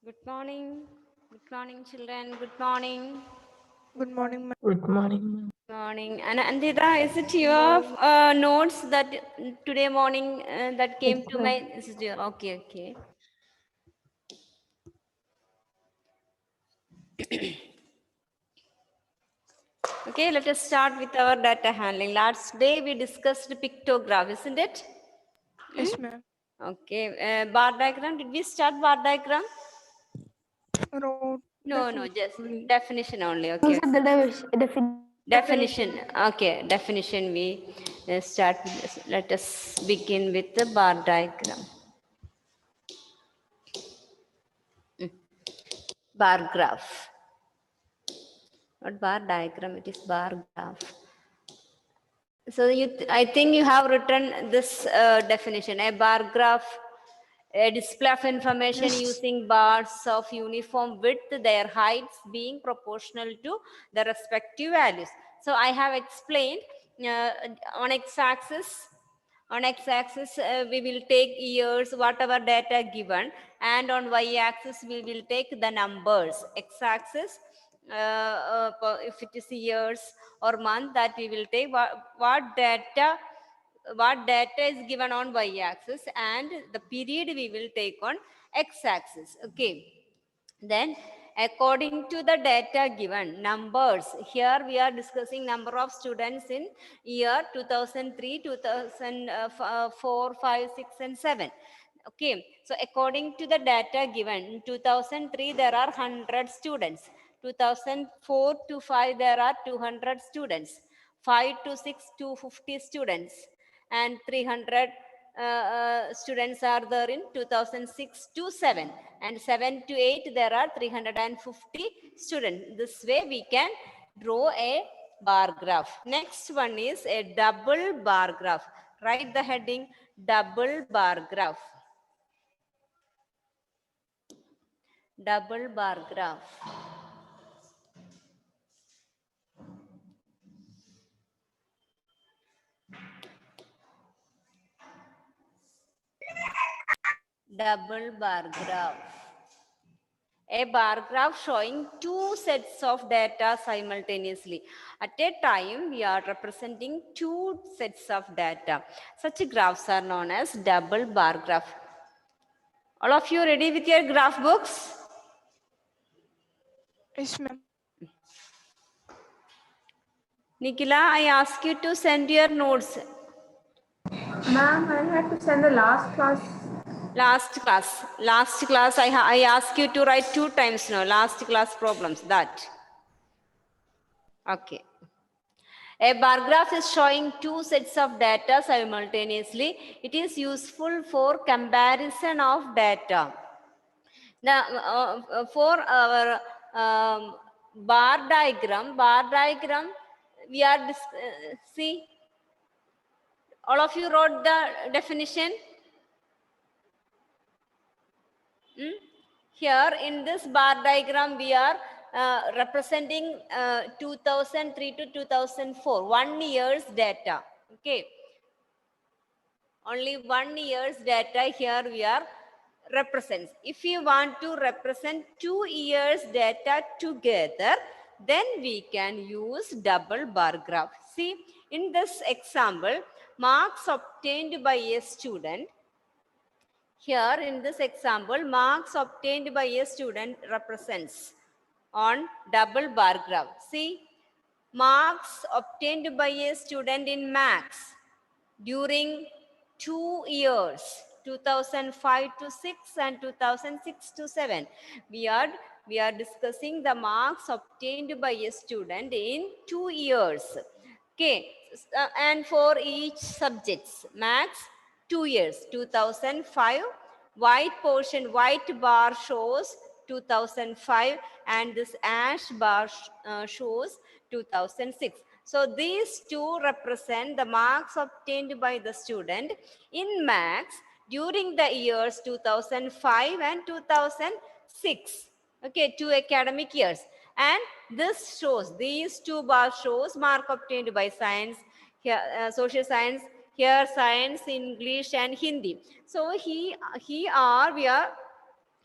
Good morning. Good morning, children. Good morning. Good morning, ma'am. Good morning, ma'am. Good morning. And Andita, is it your notes that today morning that Yes, came to ma'am. my? Is it your, okay, okay. Okay, let us start with our data handling. Last day we discussed pictograph, isn't it? Yes, ma'am. Okay, bar diagram. Did we start bar diagram? Wrote No, no, definition just only. definition only. You Okay. said the Definition. Okay, definition. We start. Let us begin with the bar diagram. Bar graph. Not bar diagram. It is bar graph. So I think you have written this definition. A bar graph, a display of information Yes. using bars of uniform width, their heights being proportional to the respective values. So I have explained uh, on x-axis. On x-axis, we will take years, whatever data given, and on y-axis, we will take the numbers. X-axis, if it is years or month, that we will take what data is given on y-axis, and the period we will take on x-axis. Okay. Then according to the data given, numbers, here we are discussing number of students in year 2003, 2004, 5, 6 and 7. Okay, so according to the data given, in 2003 there are 100 students, 2004 to 5 there are 200 students, 5 to 6 250 students, and 300 students are there in 2006 to 7, and 7 to 8 there are 350 students. This way we can draw a bar graph. Next one is a double bar graph. Write the heading double bar graph. Double bar graph. Double bar graph. A bar graph showing two sets of data simultaneously. At a time, we are representing two sets of data. Such graphs are known as double bar graph. All of you ready with your graph books? Yes, ma'am. Nikila, I ask you to send your notes. Ma'am, I had to send the last class. Last class, I ask you to write 2 times now. Last class problems, that. Okay. A bar graph is showing two sets of data simultaneously. It is useful for comparison of data. Now, for our bar diagram, we are, see, all of you wrote the definition. Here in this bar diagram, we are representing 2003 to 2004, 1 year's data. Okay. Only 1 year's data here we are represents. If you want to represent 2 years data together, then we can use double bar graph. See, in this example, marks obtained by a student. Here in this example, marks obtained by a student represents on double bar graph. See, marks obtained by a student in maths during 2 years, 2005 to 6 and 2006 to 7. We are discussing the marks obtained by a student in 2 years. Okay, and for each subjects, maths 2 years, 2005. White bar shows 2005, and this ash bar shows 2006. So these two represent the marks obtained by the student in maths during the years 2005 and 2006. Okay, 2 academic years. And this shows, these two bars shows mark obtained by science, here, social science, here science, English and Hindi. So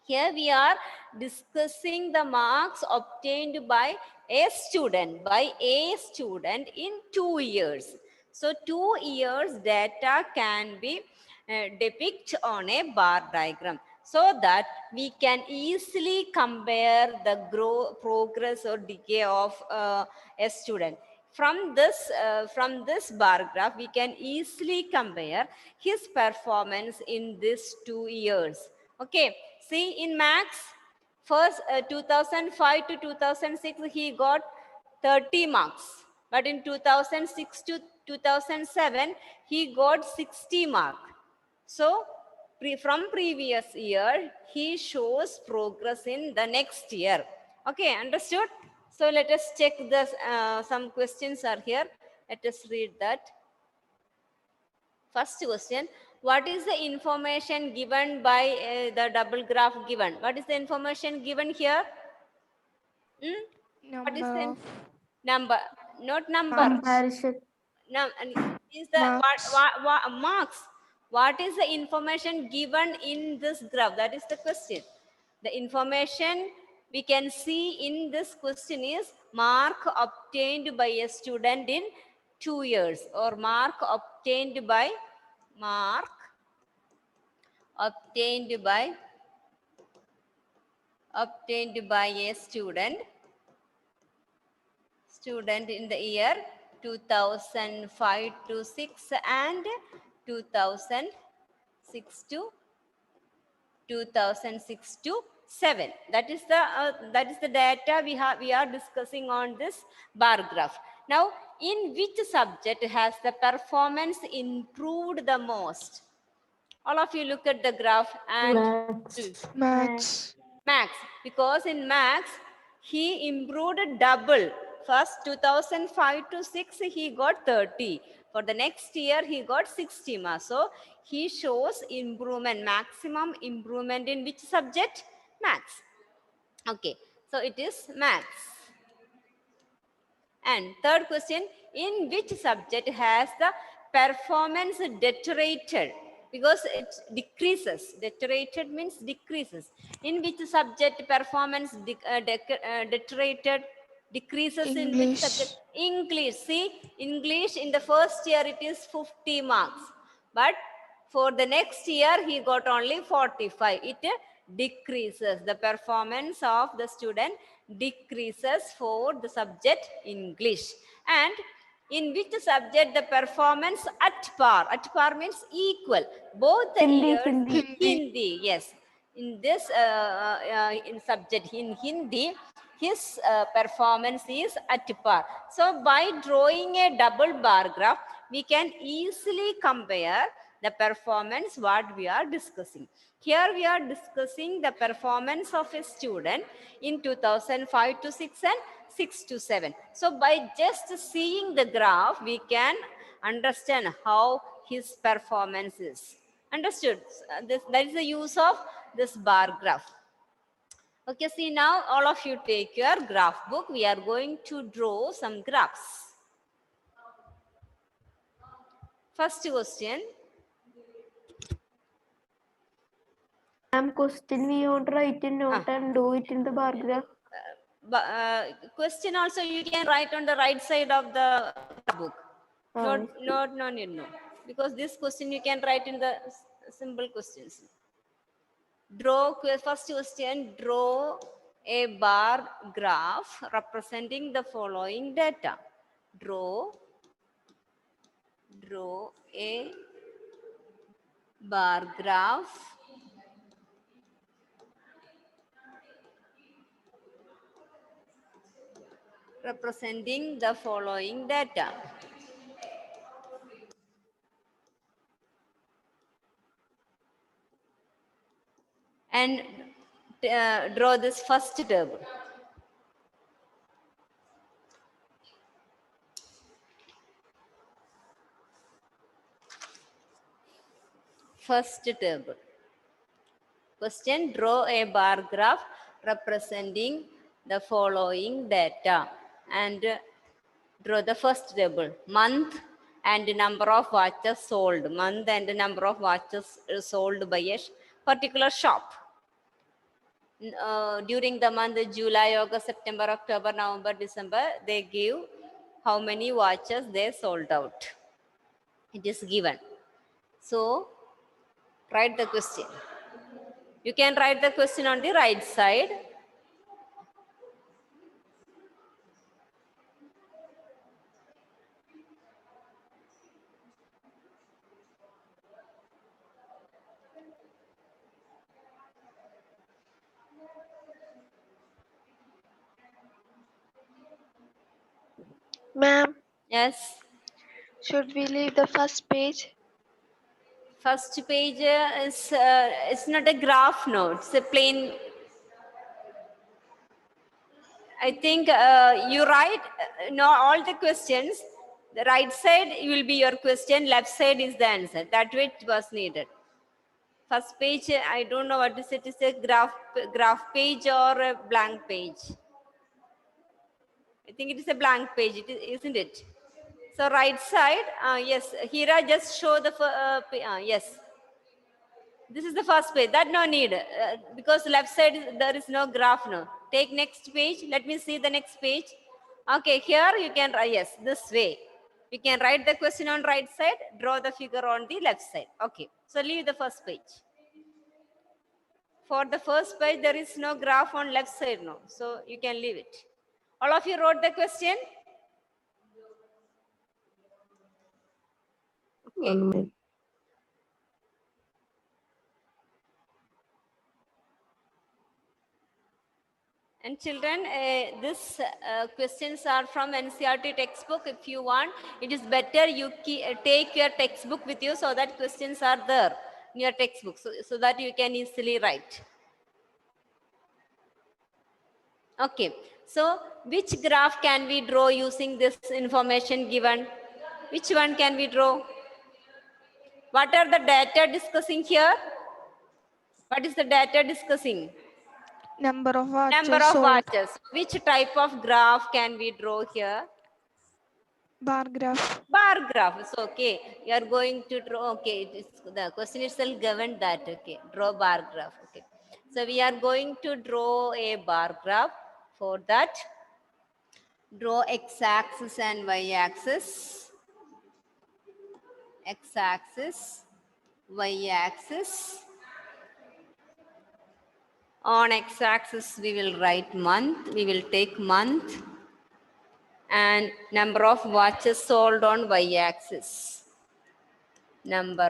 Here we are discussing the marks obtained by a student in 2 years. So 2 years data can be depicted on a bar diagram so that we can easily compare the progress or decay of a student. From this bar graph, we can easily compare his performance in these 2 years. Okay, see in maths, first 2005 to 2006, he got 30 marks. But in 2006 to 2007, he got 60 marks. So from previous year, he shows progress in the next year. Okay, understood? So let us check this. Some questions are here. Let us read that. First question, what is the information given by the double graph given? What is the information given here? What is the Number of number? Not number. Comparison. Is the marks. marks? What is the information given in this graph? That is the question. The information we can see in this question is mark obtained by a student in 2 years, or mark obtained by a student in the year 2005 to 6 and 2006 to 7. That is the data we are discussing on this bar graph. Now, in which subject has the performance improved the most? All of you look at the graph and Maths. Max, because in Max he improved double. First 2005 to 6 he got 30. For the next year he got 60 marks. So he shows improvement, maximum improvement in which subject? Max. Okay, so it is Max. And third question, in which subject has the performance deteriorated? Because it decreases. Deteriorated means decreases. In which subject performance deteriorated? Decreases in which English. subject? English. See, English in the first year it is 50 marks. But for the next year he got only 45. It decreases. The performance of the student decreases for the subject English. And in which subject the performance at par? At par means equal. Both the years. Hindi, yes. In this in subject in Hindi, his performance is at par. So by drawing a double bar graph, we can easily compare the performance what we are discussing. Here we are discussing the performance of a student in 2005 to 6 and 6 to 7. So by just seeing the graph, we can understand how his performance is. Understood? That is the use of this bar graph. Okay, see now all of you take your graph book. We are going to draw some graphs. First question. Question we won't write in note and do it in the bar graph. Question also you can write on the right side of the book. No. Because this question you can write in the simple questions. First question, draw a bar graph representing the following data. Draw a bar graph representing the following data. And draw this first table. First table. Question, draw a bar graph representing the following data and draw the first table. Month and number of watches sold. Month and number of watches sold by a particular shop. during the month July, August, September, October, November, December, they give how many watches they sold out. It is given. So write the question. You can write the question on the right side. Ma'am, Yes. should we leave the first page? First page is it's not a graph note, it's a plain. I think you write all the questions. The right side will be your question, left side is the answer. That way it was needed. First page, I don't know what is it. Is a graph page or a blank page? I think it is a blank page, isn't it? So right side, yes. Hira, just show the yes. This is the first page. That no need because left side there is no graph. No. Take next page. Let me see the next page. Okay, here you can yes, this way. You can write the question on right side, draw the figure on the left side. Okay, so leave the first page. For the first page, there is no graph on left side, no. So you can leave it. All of you wrote the question? Okay. And children, these questions are from NCERT textbook. If you want, it is better you take your textbook with you so that questions are there in your textbook so that you can easily write. Okay, so which graph can we draw using this information given? Which one can we draw? What are the data discussing here? What is the data discussing? Number of watches Number of sold. watches. Which type of graph can we draw here? Bar graph. Bar graph. So, okay, you are going to draw. Okay, the question itself governed that. Okay, draw bar graph. Okay, so we are going to draw a bar graph. For that, draw x-axis and y-axis. X-axis, y-axis. On x-axis, we will write month. We will take month and number of watches sold on y-axis. Number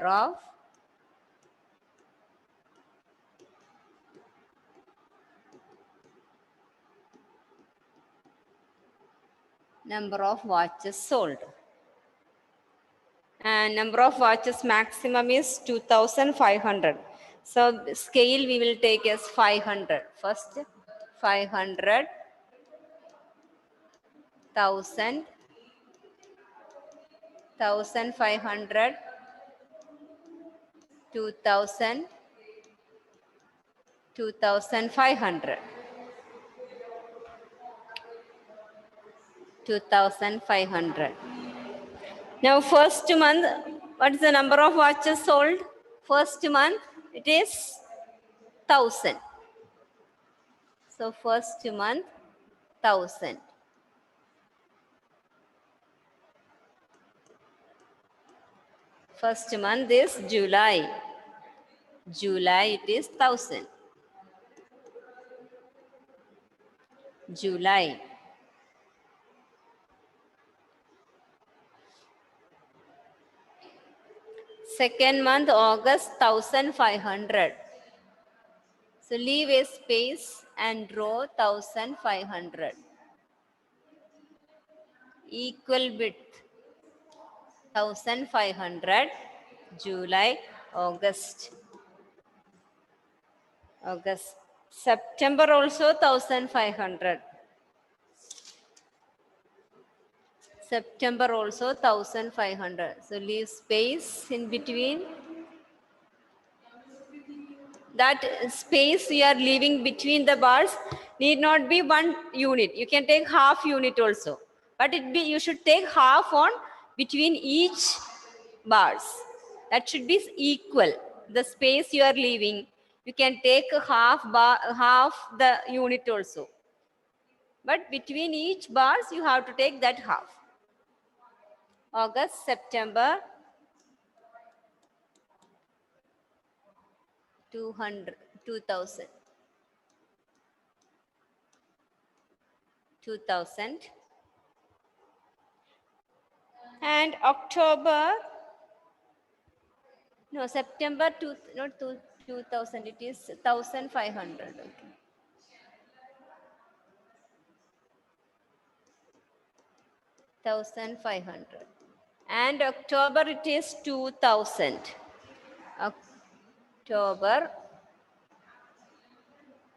of watches sold. And number of watches maximum is 2,500. So scale we will take as 500. First 500, 1,000, 1,500, 2,000, 2,500. 2,500. Now first month, what is the number of watches sold? First month, it is 1,000. So first month, 1,000. First month is July. July, it is 1,000. July. Second month, August, 1,500. So leave a space and draw 1,500. Equal width. 1,500. July, August. August. September also 1,500. September also 1,500. So leave space in between. That space you are leaving between the bars need not be 1 unit. You can take half unit also. But you should take half on between each bars. That should be equal. The space you are leaving, You can take half the unit also. But between each bars, you have to take that half. August, September, 200, 2000. 2000. And October, no, September, not 2000, it is 1500. Okay. 1500. And October, it is 2000. October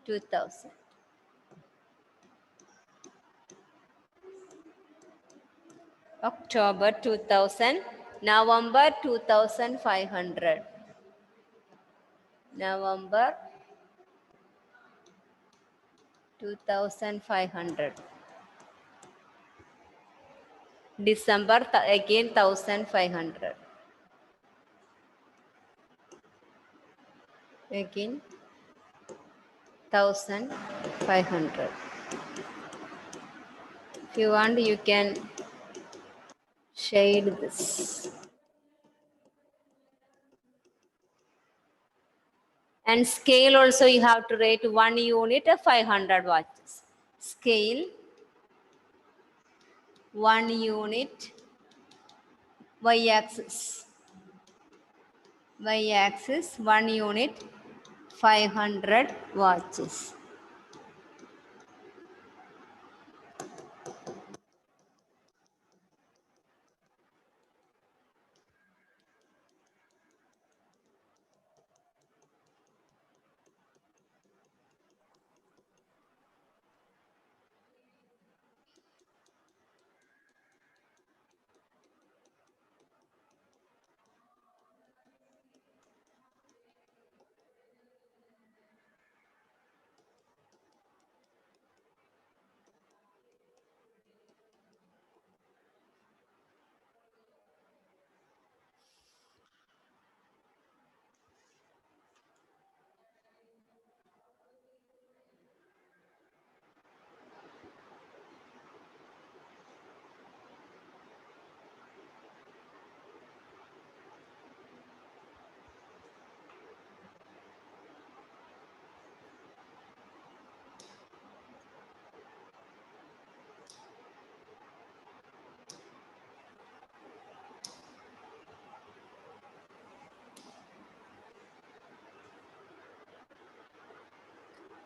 2000. October 2000. November 2500. November 2500. December again 1500. Again 1500. If you want, you can shade this. And scale also you have to rate 1 unit of 500 watches. Scale 1 unit, y-axis. Y-axis 1 unit, 500 watches.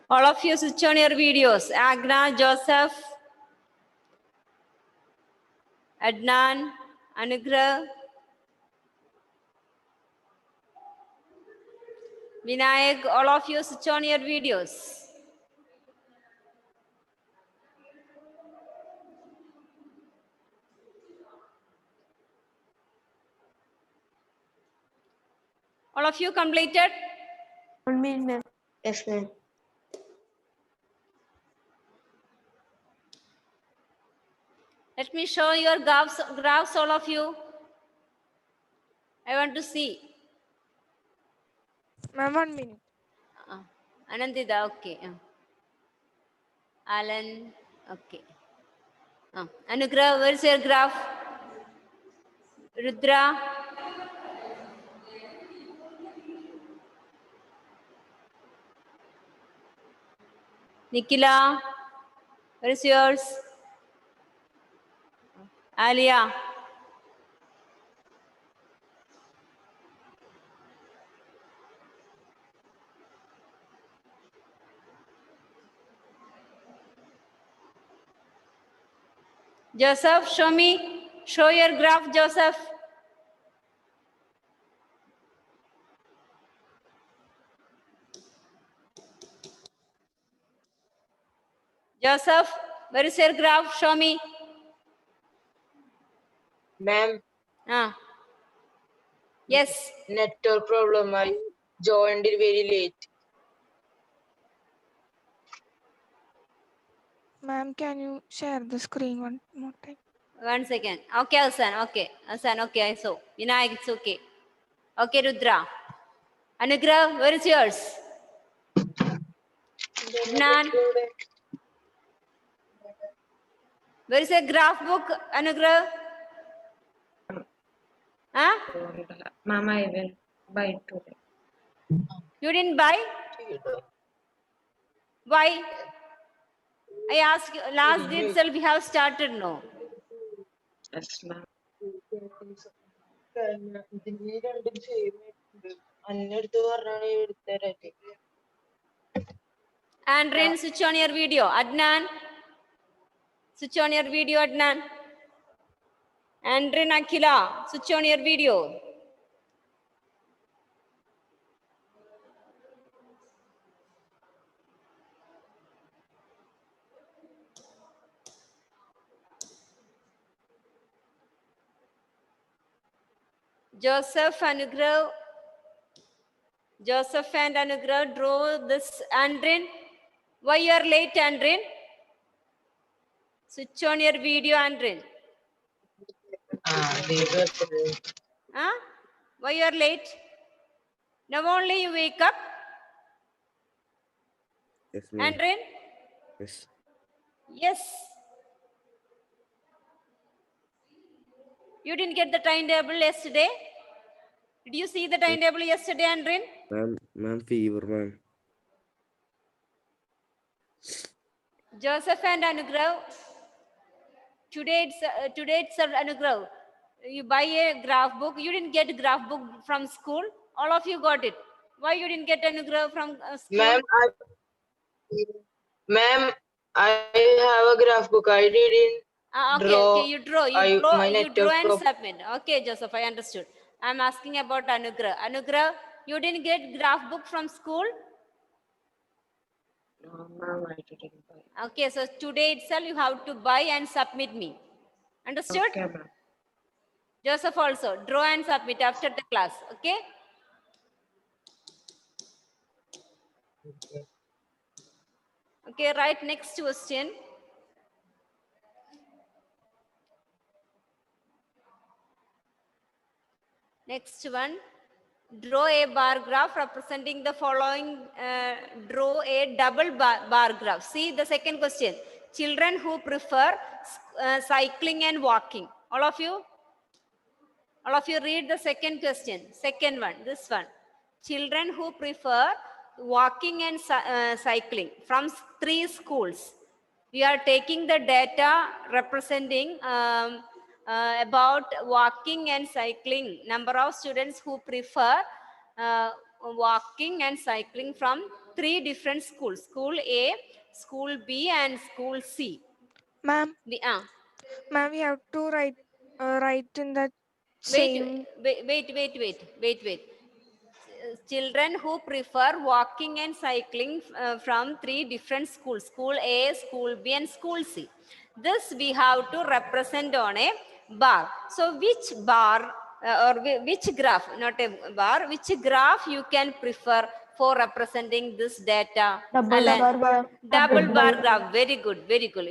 All of you switch on your videos. Agna, Joseph, Adnan, Anugrah, Vinayak, all of you switch on your videos. All of you completed? 1 minute, ma'am. Yes, ma'am. Let me show your graphs, all of you. I want to see. Ma'am, 1 minute. Anandita, okay. Alan, okay. Anugrah, where's your graph? Rudra? Nikila, where is yours? Alia. Joseph, show me. Show your graph, Joseph. Joseph, where is your graph? Show me. Ma'am, Yes. network problem. I joined it very late. Ma'am, can you share the screen one more time? 1 second. Okay, Asan. Okay. Asan, okay, I saw. Vinayak, it's okay. Okay, Rudra. Anugrah, where is yours? Adnan, where is a graph book, Anugrah? Huh? Mama, I will buy today. You didn't buy? Why? I asked you, last day itself we have started, no? Yes, ma'am. Andrin, switch on your video. Adnan, switch on your video, Adnan. Andrin, Akila, switch on your video. Joseph and Anugrah draw this. Andrin, why you are late, Andrin? Switch on your video, Andrin. Huh? Why you are late? Now only you wake up, Yes, ma'am. Andrin? Yes. Yes. You didn't get the timetable yesterday? Did you see the timetable yesterday, Andrin? Ma'am, fever, ma'am. Joseph and Anugrah, today itself, Anugrah, you buy a graph book. You didn't get graph book from school. All of you got it. Why you didn't get Anugrah from school? Ma'am, I have a graph book. I didn't Okay, draw. okay, you draw My and network submit. Okay, Joseph, I understood. I'm asking about Anugrah. Anugrah, you didn't get graph book from school? No, ma'am, I didn't buy. Okay, so today itself you have to buy and submit me. Understood? Okay, ma'am. Joseph also, draw and submit after the class. Okay? Okay, right, next question. Next one. Draw a bar graph representing the following. Draw a double bar graph. See the second question. Children who prefer cycling and walking. All of you read the second question. Second one, this one. Children who prefer walking and cycling from 3 schools. We are taking the data representing about walking and cycling. Number of students who prefer walking and cycling from 3 different schools. School A, School B and School C. Ma'am, ma'am, we have to write in the same. Wait. Children who prefer walking and cycling from 3 different schools, School A, School B and School C. This we have to represent on a bar. So which bar or which graph, not a bar, which graph you can prefer for representing this data? Double bar graph. Very good.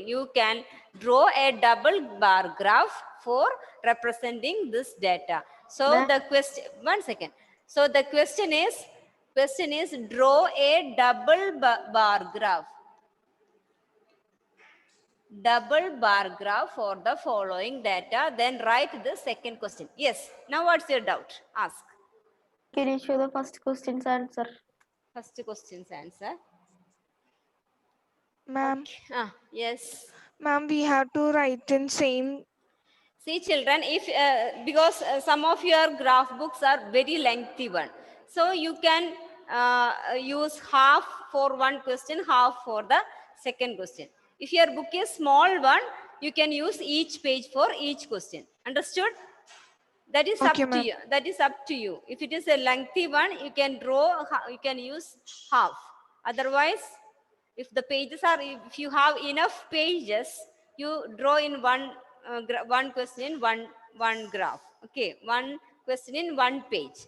You can draw a double bar graph for representing this data. So the question, one second. So the question is draw a double bar graph. Double bar graph for the following data. Then write the second question. Yes. Now what's your doubt? Ask. Can you show the first question's answer? First question's answer. Ma'am, yes. ma'am, we have to write in same. See children, if because some of your graph books are very lengthy one. So you can use half for one question, half for the second question. If your book is small one, you can use each page for each question. Understood? That is Okay, up to you. That is up to you. If it is a lengthy one, you can draw, you can use half. Otherwise, if the pages are, if you have enough pages, you draw in one question, one graph. Okay, one question in one page.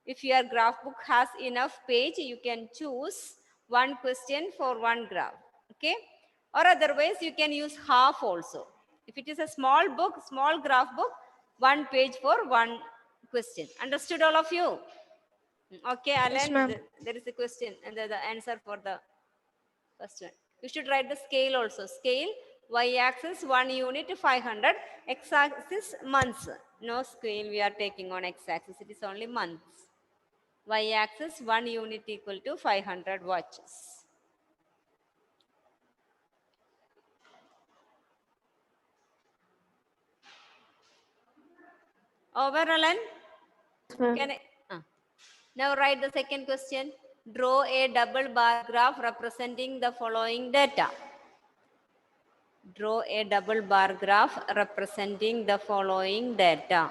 If your graph book has enough page, you can choose one question for one graph. Okay, or otherwise you can use half also. If it is a small book, small graph book, one page for one question. Understood all of you? Okay, Alan, Yes, ma'am. there is a question and the answer for the First one. You should write the scale also. Scale, y-axis 1 unit 500, x-axis months. No scale we are taking on x-axis. It is only months. Y-axis 1 unit equal to 500 watches. Over, Alan? Can I? Now write the second question. Draw a double bar graph representing the following data. Draw a double bar graph representing the following data.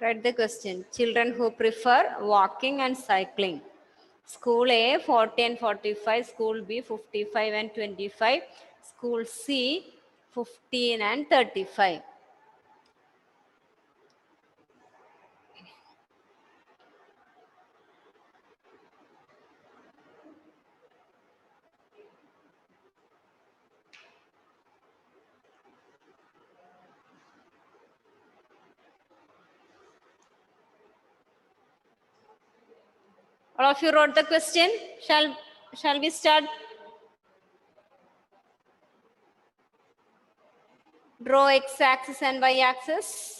Write the question. Children who prefer walking and cycling. School A 40 and 45, School B 55 and 25, School C 15 and 35. All of you wrote the question. Shall we start? Draw x-axis and y-axis.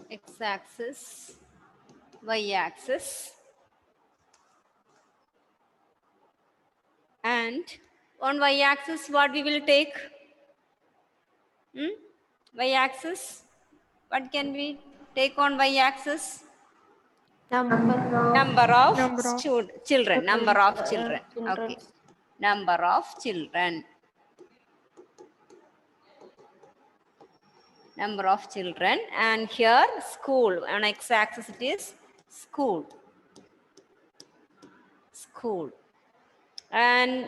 X-axis, y-axis. And on y-axis, what we will take? Y-axis. What can we take on y-axis? Number of children. Number of children. Okay. Number of children. Number of children. And here school. On x-axis it is school. School. And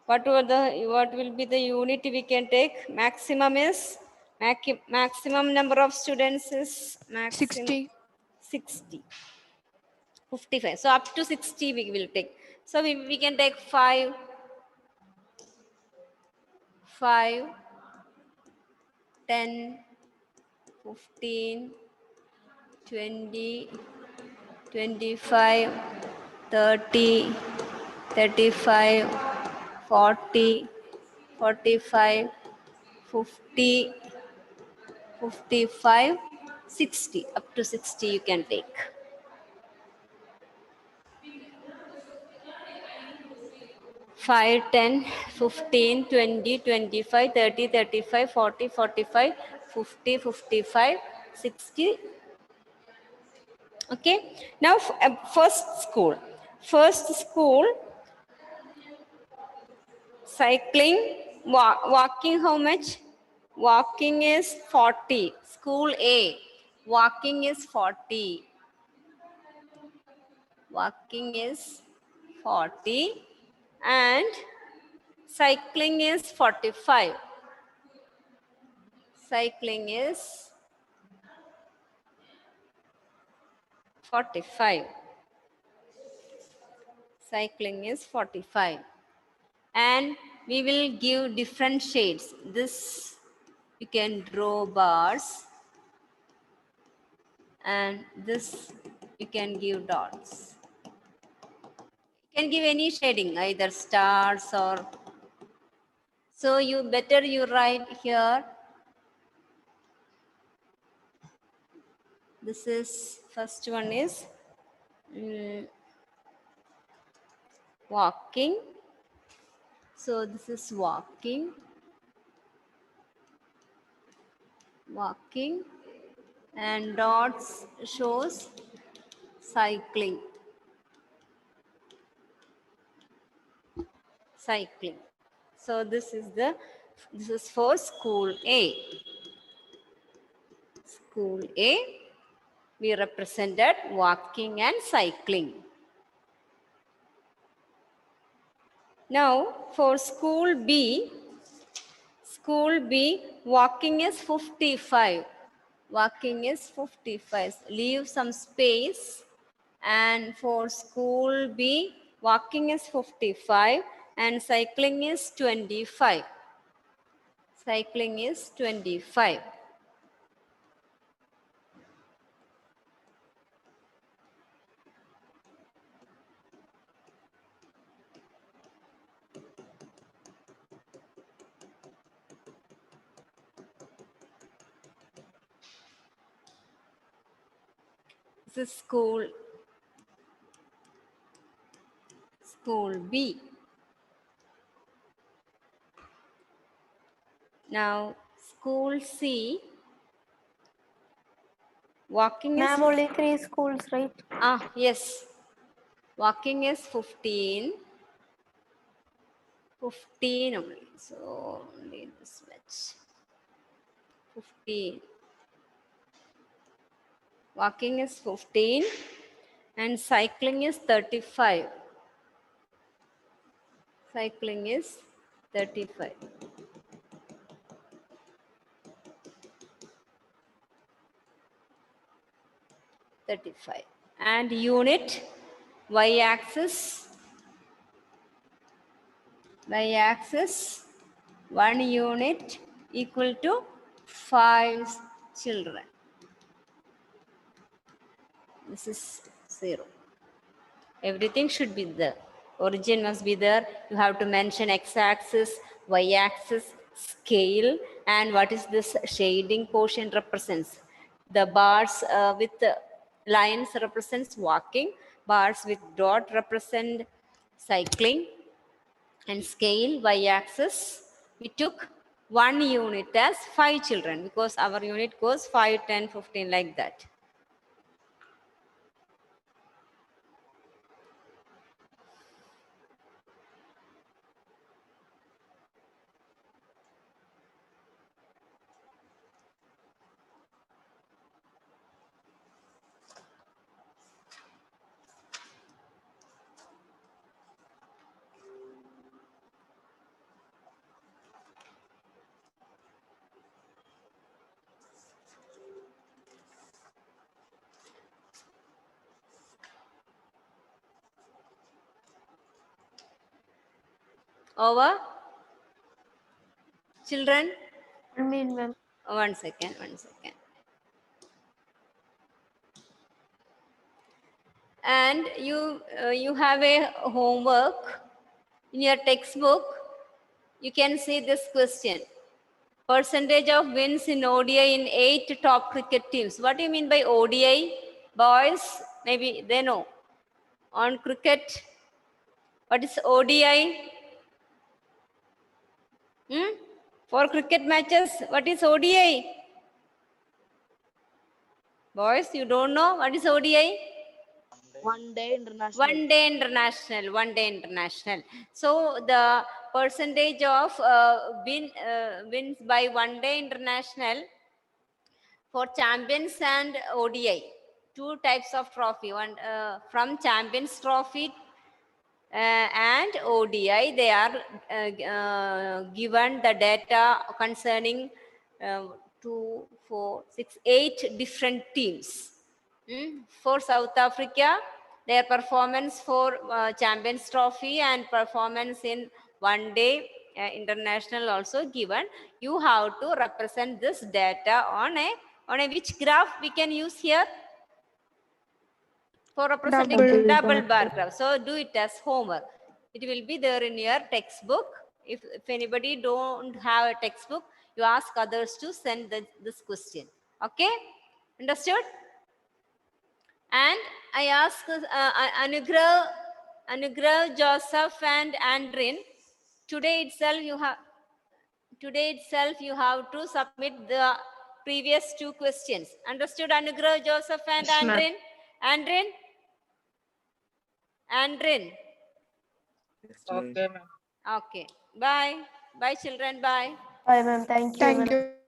what will be the unit we can take? Maximum is maximum number of students is 60. 60. 55. So up to 60 we will take. So we can take 5, 10, 15, 20, 25, 30, 35, 40, 45, 50, 55, 60. Up to 60 you can take. Five, 10, 15, 20, 25, 30, 35, 40, 45, 50, 55, 60. Okay. Now first school. First school, cycling, walking how much? Walking is 40. School A, walking is 40. Walking is 40 and cycling is 45. Cycling is 45. Cycling is 45. And we will give different shades. This you can draw bars, and this you can give dots. You can give any shading, either stars or, so you better you write here. This is, first one is walking. So this is walking, and dots shows cycling. So this is for school A. School A, we represented walking and cycling. Now for school B, walking is 55. Leave some space. And for school B, walking is 55 and cycling is 25. This is school B. Now school C, walking is, Ma'am, only 3 schools, right? yes, walking is 15 only, so only this much, 15. Walking is 15 and cycling is 35. 35. And unit, y-axis, 1 unit equal to 5 children. This is 0. Everything should be there. Origin must be there. You have to mention x-axis, y-axis, scale, and what is this shading portion represents. The bars with lines represents walking, bars with dot represent cycling, and scale, y-axis, we took 1 unit as 5 children because our unit goes 5, 10, 15 like that. Over? Children? 1 minute, ma'am. One second. And you have a homework in your textbook. You can see this question. Percentage of wins in ODI in 8 top cricket teams. What do you mean by ODI? Boys, maybe they know. On cricket, what is ODI? For cricket matches, what is ODI? Boys, you don't know what is ODI? One day international. One day international. So the percentage of wins by one day international for champions and ODI. 2 types of trophy. One from Champions Trophy and ODI, they are given the data concerning 2, 4, 6, 8 different teams. For South Africa, their performance for Champions Trophy and performance in one day international also given. You have to represent this data on a which graph we can use here for representing double bar graph. So do it as homework. It will be there in your textbook. If anybody don't have a textbook, you ask others to send this question. Okay, understood? And I ask Anugrah, Joseph, and Andrin. Today itself you have to submit the previous 2 questions. Understood, Anugrah, Joseph, and Yes, ma'am. Andrin? Andrin. Yes, ma'am. Okay, ma'am. Okay. Bye. Bye, children. Bye. Bye, ma'am. Thank you. Thank ma'am. you.